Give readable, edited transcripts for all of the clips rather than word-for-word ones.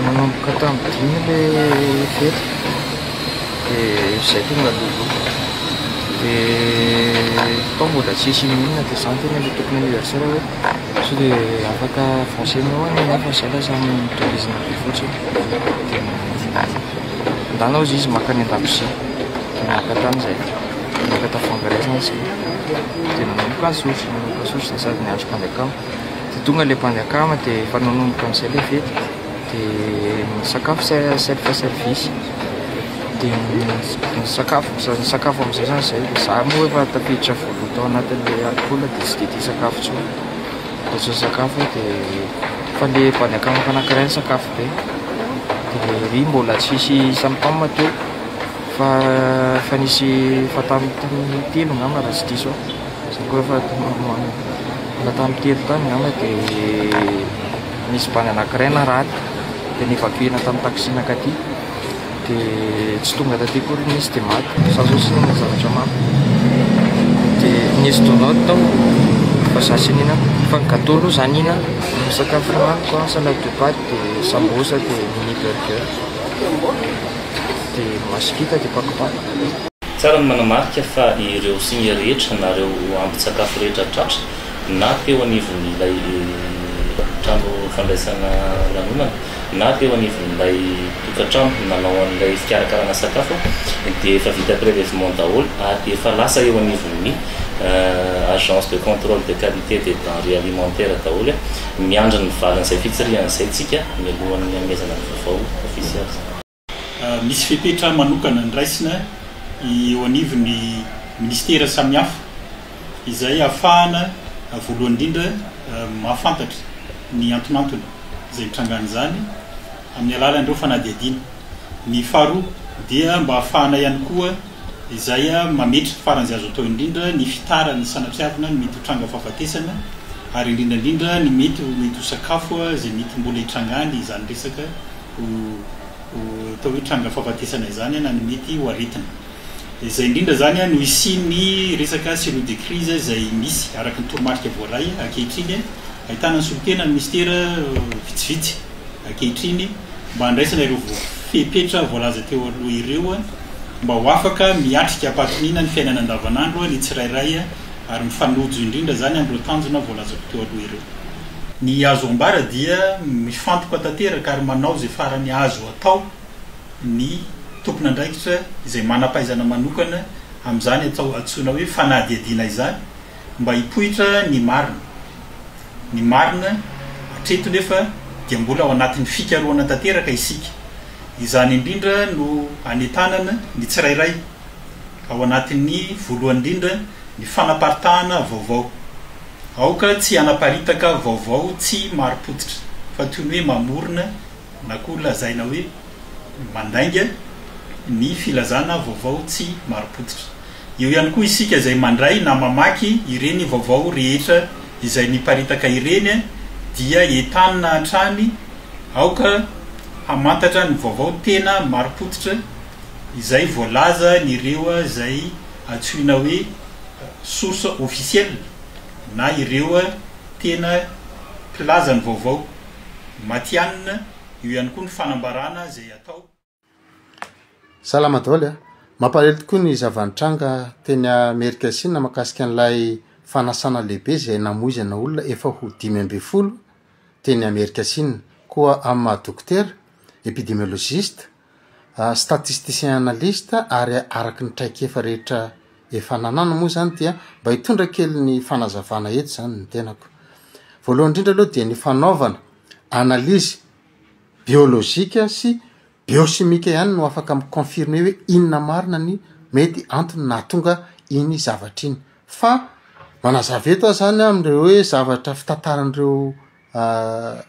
manomboka tamin'ny dimy le fety dia zay tonga lolo dia fa mbola tsisy minina dia zany tena le tokony anniversaire hoe so dia afaka vasenao any nefa zay lasa mitolizina be fotsiny dia andanao izy maka any an-dakozia dia maka tan'izay maka tafangaresana zay dia nanomboka sotro sady niandro mpandeakama dia tonga le mpandeakama dia efa nanomboka amin'izay le fety dia sakafo self service dia sakafo amin'izay zany zay za moa efa tafiditra voalo tao anatin'le alcool dia tsy dia tia sakafo tsy dia sakafo dia fa le mpandeakama mpanakiray ny sakafo be dia ry mbola tsisy sampama teo fa nisy fa tamin'ny telo ngamba raha tsy diso za koa efa tamin'ny telo tany ngamba dia nisy bany anakiray naraty dia nivakiana tamin'ny taksina katy dia tsy tonga taty kory nisy dia maty za zao sy nina zavatra maro dia nisy donut tao fa za sy nina fa ny gâteau aloha za nina sakafo romaniko salade de pâte dia sambosa dia mini burger dia masikita dia pakopako tsara ny manamarika fa ireo signa rehetra nareo ambin-tsakafo rehetra tratra na teo anivon'ilay trano fandraisana lanonana na teo anivon'ilay tokatrano nanao an'ilay fikarakarana sakafo dia efa vita prélèvement daholo ary efa lasa eo anivon'ny agence de contrôle de qualité des denrées alimentaires daholo miandry ny valan'izay fitsirian'izay tsika mialohan'ny amezana ny vaovao officiel. Misy fepetra manokana ny raisina eo anivon'ny ministera samihafa izay ahafahana voalohany indrindra mahafantatra ny antonantony izay mitrangana izany amin'ny alalan'ireo fanadihadiana. Ny faharoa dia mba ahafahana ihany koa izay mametra faran'izay azo atao indrindra ny fitaran'ny sanatriavina ny mety ho tranga fahafatesana ary indrindrandrindra ny mety ho sakafo izay mety mbola hitrangany izany resaka atao hoe tranga fahafatesana izany na ny mety ho aretina. Izay indrindra zany no isiany resaka cellule de crise izay misy araka ny toromarika voalay ankehitriny ahitana ny solotena ny ministera vitsivitsy ankehitriny mba handraisana ireo fepetra voalaza teo aloha ireo mba ho afaka miatrika ampatonina ny fiainana andavanandro ny tsirairay ary mifanojo indrindra zany amin'ireo tanjona voalazako teo aloha ireo. Ny azo ambara dia mifantoka tanteraka ary manao izay farany azo atao ny tompona andraikitra izay manampahaizana manokana amin'izany atao antsoina hoe fanadihadiana izany mba hipohitra ny marina. Ny marina hatreto nefa dia mbola ao anatin'ny fikarohana tanteraka isika. Izany indrindra no anetanana ny tsirairay ao anatin'ny voalohany indrindra ny fanaparitahana vaovao. Aoka tsy anaparitaka vaovao tsy marim-potitra fa toy ny hoe mamorona na koa lazaina hoe mandainga ny filazana vaovao tsy marim-potitra. Eo ihany koa isika izay mandray na mamaky ireny vaovao rehetra izay niparitaka ireny dia entanina hatrany aoka hamantatra ny vaovao tena marim-potitra izay voalaza nyreo izay antsoina hoe source officielle na ireo tena mpilaza ny vaovao matianina. Io ihany koa ny fanambarana izay atao. Salama daholo mampalahelo tokoa ny zavanitranga teny Amerika Sina makasika an'ilay fanasana lehibe izay namoizana olona efa ho 5 teny Amerika Sina koa amin'ny maha-dokotera epidemiologiste statisticien analyste ary araky ny traikefa rehetra efa nanano moa zany dia mba hitondra kely ny fanazavana eto zany ny tenako. Voalohany indrindra aloha dia ny fanaovana analyse biolojika sy biochimika ihany no afaka miconfirme hoe inona marina ny mety antony na tonga iny zavatra iny. Fa manazava eto zany amin'ireo hoe zavatra fitantaran'ireo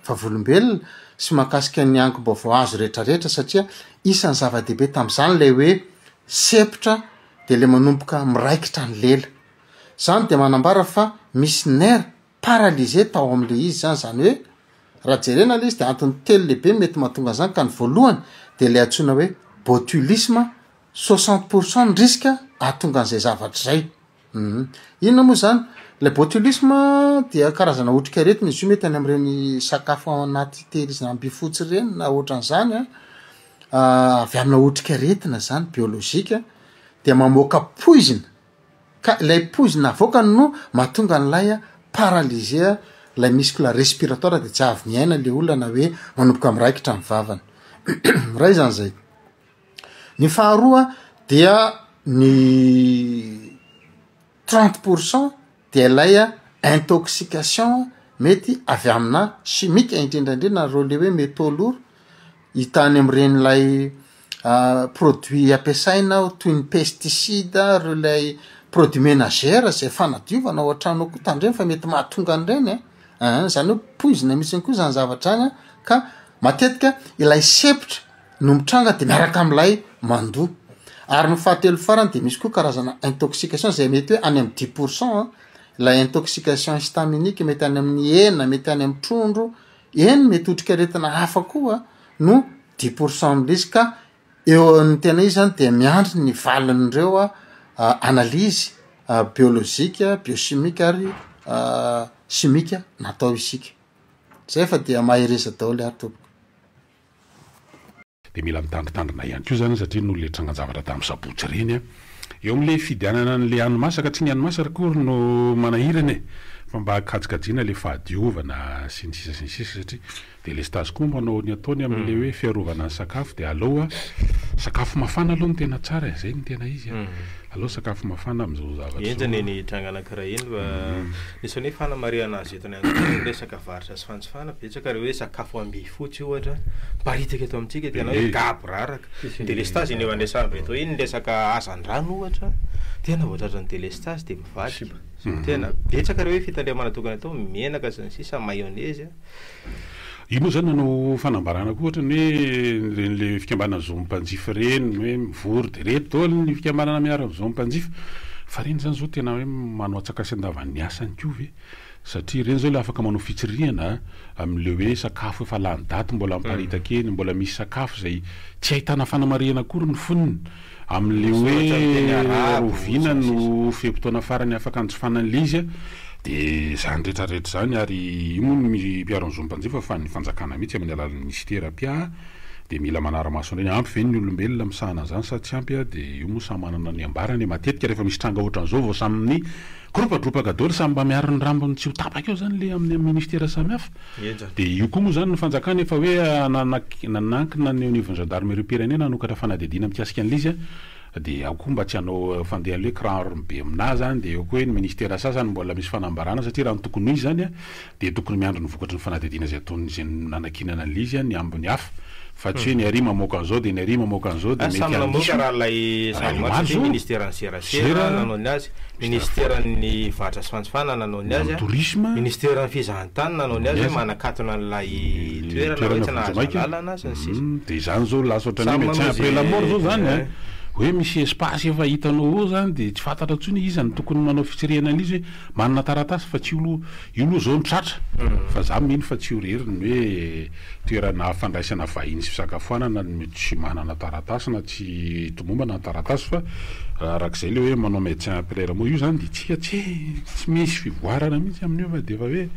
vavolombelona sy makasika ny ankim-baovao azo rehetrarehetra satria isan'ny zava-dehibe tamin'izany lay hoe sepitra dia le manomboka miraikitra ny lela. Zany dia manambara fa misy nerf paralysé tao amin'le izy zany zany hoe raha jerena le izy dia antony telo lehibe mety mahatonga zany ka ny voalohany dia le antsoina hoe botulisme 60% ny risque ahatonga an'izay zavatra zay inona moa zany le botulisme dia karazana otrikaretina izy io mety any am'ireny sakafo anaty tehirizina ambifotsy reny na ohatran'izany avy amina otrikaretina zany biolozika dia mamoaka poizina ka ilay poizina avoakany no mahatonga n'lay paralysé lay muscle respiratoire de tsy avy miaina le olona na hoe manomboka am'raikitra ny vavany ray zany zay ny faharoa dia ny 30% dia ilay intoxication mety avy amina chimique indrindraindrindra reo le hoe métaux lourds hitany am'irenylay produit ampiasaina toy ny pesticide reo lay produit ménagère zay fanadiovana ao an-trano koa tandreny fa mety mahatonga an'ireny zany hoe poizina mihitsiny koa zany zavatra any ka matetika ilay sepitra no mitranga de miaraka am'ilay mandoa ary ny fahatelo farany de misy koa karazana intoxication zay mety hoe any amy 10% la intoxication histaminique mety any amin'ny hena mety any amy trondro eny mety otrikaretina hafa koa no 10% am'lizy ka eo ny tena izy zany de miandry ny valin'ireo analyse biolozika biochimique ary chimique natao isika zay fa dia mahereza daholy ary tompoko de mila mitandritandrina ihany ko zany satria no le trangan-javatra tamin'ny sabotsy reny eo am'le fidianana n'le hanomasaka tsy ny hanomasaka kory no manahirany fa mba akajikajiana le fahadiovana sy ny sisa satria de le stage koa manao ny ataony am'le hoe fiarovana ny sakafo de aloha sakafo mafana aloha ny tena tsara zay ny tena izy aloha sakafo mafana am'izao zavatra enjany ny trangana karaha iny nisy hoe fanamariana azy eto ny resaka varitra sy fantsifana betsaka re hoe sakafo ambifotsy ohatra paritaka eto amintsika tena hoe gabo raraka delestage iny eo andrasavy eto iny resaka azandrano ohatra tena voatratra ny delestage de mivaly tena betsaka re hoe fitandriamana tokana atao menaka sy ny sisa mayonnaise io moa zany nanao fanambarana ko ohatra ny hoe renyle fikambanana zomimpanjifa reny hoe mivory de reto daholo ny fikambanana miara zomimpanjifa fa reny zany zao tena hoe manao atsakasy andavan'ny asany ko ve satria reny zao le afaka manao fitsirihana am'le hoe sakafo efa lany daty mbola miparitaka eny mbola misy sakafo zay tsy ahitana fanamariana akory ny foniny am'le hoe rovina no fempotoana farany afaka anjofanan'le izy de zany rehetrarehetra zany ary io moa mpiaro zomimpanjifa fa ny fanjakana mihitsy amin'ny alalan'ny ministera pia de mila manara-maso reny ampy ve ny olombelona misahana zany sa tsy ampy de io moa samy manana ny ambarany matetika rehefa misy tranga ohatran'izao vao samy'ny gropadropaka daholo samy mba miaro ny rambony tsy ho tapaka eo zany le amin'ny ministera samihafa de io koa moa zany ny fanjakana efa hoe nanankina ny niveau gendarmerie pirenena nanokatra fanadidina mikasika an'le izy de ao koa mba tsy hanao fandehan'le hoe cran be aminazy zany de eo koa hoe ny ministera sasany mbola misy fanambarana satria raha ny tokony izy zany de tokony miandro ny vokatry ny fanadidina zay ataon'izay nanakinana an'le izy ny ambony hafa fa tsy hoe ny ary mamoaka an'izao de ny ary mamoaka an'izao de mety namoaka raha lay samy ministera ny serasera nanao ny azy ministera ny vatra sy fantsifana nanao ny azy tourisme ministera ny fizahantany nanao ny azy hoe manakatona n'lay toerana hoe tsy nahazalalana sy ny sisa de zany zao lasa ohatrany hoe médecin après la mort zao zany hoe misy espace efa hitanao ao zany de tsy fantatra ntsony izy ny tokony manao fitsirihana an'izy hoe manana taratasy fa tsy io loha zao ny tratra fa za mino fa tsy horeriny hoe toerana fandraisana vahiny sy fisakafoanana mety tsy manana taratasy na tsy tomombana ny taratasy fa arak'izay le hoe manao médecin après la mort io zany de tsika tsy misy fivoarana mihitsy amin'io fa de efa hoe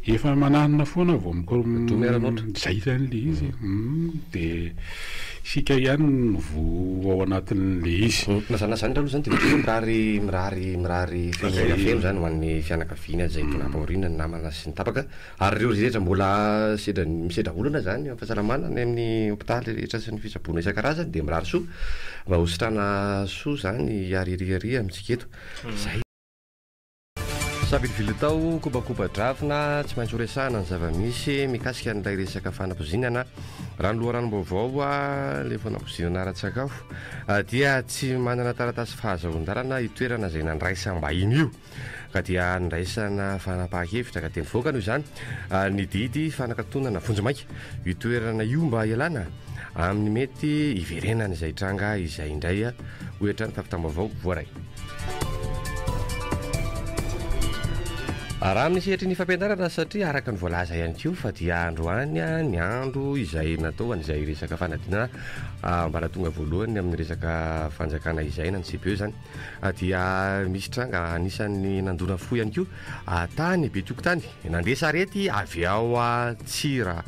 efa mananina foana vao zay zany le izy de sika ihany vo ao anatin'le izy nazany aloha zany de mirary feno zany ho an'ny fianakaviana zay tonapaorina ny namana sy ny tapaka ary reo rehetra mbola misedra olana zany fahasalamana ny amin'ny hopitaly rehetra sy ny fitsaboana isan-karazany de mirary soa mba hositrana soa zany aririary amintsika eto zay safidy tao kobakoba-dravina tsy maintsy horesahana ny zava-misy mikasika n'ilay resaka fanapozinana raha ny loha ranom-baovao le fanapozinana ara-tsakafo dia tsy manana taratasy fahazahoan-darana itoerana zay nandraisam-bahiny io ka dia ndraisana fanapaha-kevitra ka teny voakany io zany ny didy fanakatonana vonjomaika itoerana io mba ialana amin'ny mety iverenana izay tranga izay indray ohatra ny fafitam-baovao voaray raha amin'nysehatry ny fampianarana satria araka ny voalaza ihany ko fa dia androany ny andro izay natao an'izay resaka fanadinana mbara tonga voalohany amin'ny resaka fanjakana izay na ny CPE zany dia misy tranga anisan'ny nandona fo ihany ko tany Betoko tany nandesa arety avy ao a Tsira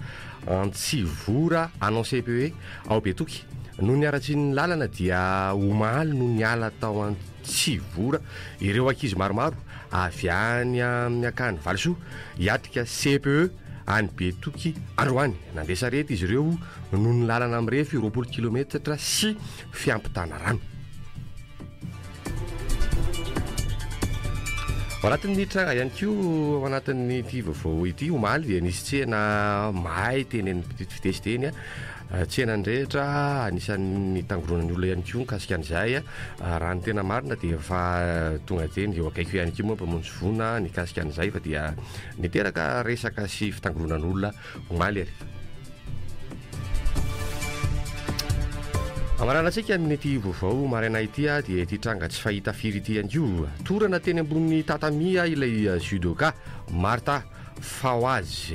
Antsivora anao CPE ao Betoky no niaratsy ny lalana dia omaly no niala tao Antsivora ireo ankizy maromaro avy any amin'ny akany Valisoa hiatrika CPE any Betoky androany nandesa arety izy ireo no ny lalana am'refy 20 kilometatra sy fiampitana rano. Anatin'ny tranga ihany ko anatin'ny ity vaovao ity omaly dia nisy tsena mahay teny ny vitesy teny tsena ndrehitra anisan'ny tangoronany olona ihany ko mikasika an'izay raha ny tena marina dia efa tonga teny eo akaiky ihany ko moa mpamonjy vona nikasika an'izay fa dia niteraka resaka sy fitangoronan'olona omaly ary. Amaranantsika amin'ity vaovao maraina ity dia ity tranga tsy fahita firy ity ihany ko torana teny ambony tatamia ilay judoka Marta Fawaz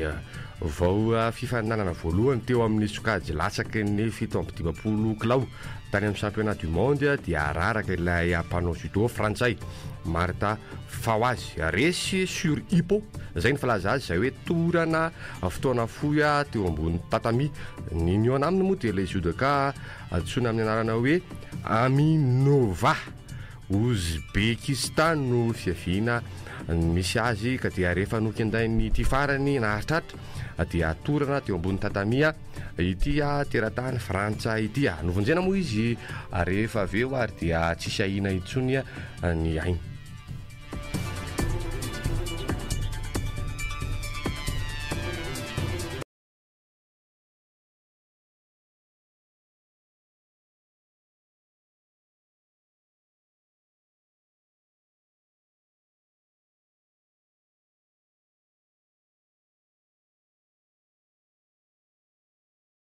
vao fifaninanana voalohany teo amin'ny sokajy latsaky ny 720 kilao tany amin'ny championnat du monde dia araraka ilay mpanao judo frantsay Marta Fawaz resy sur hippo zay ny filaza azy zay hoe torana fotoana foya teo ambony tatami ny niona aminy moa dia ilay judoka atsona amin'ny anarana hoe Aminova Uzbekistan no fiaviana misy azy ka dia rehefa nokendainy ity farany naharitratra dia torana teo ambony tatamia ity teratany Frantsa ity novonjena moa izy rehefa aveo ary dia tsisy ahina itsony ny ainy.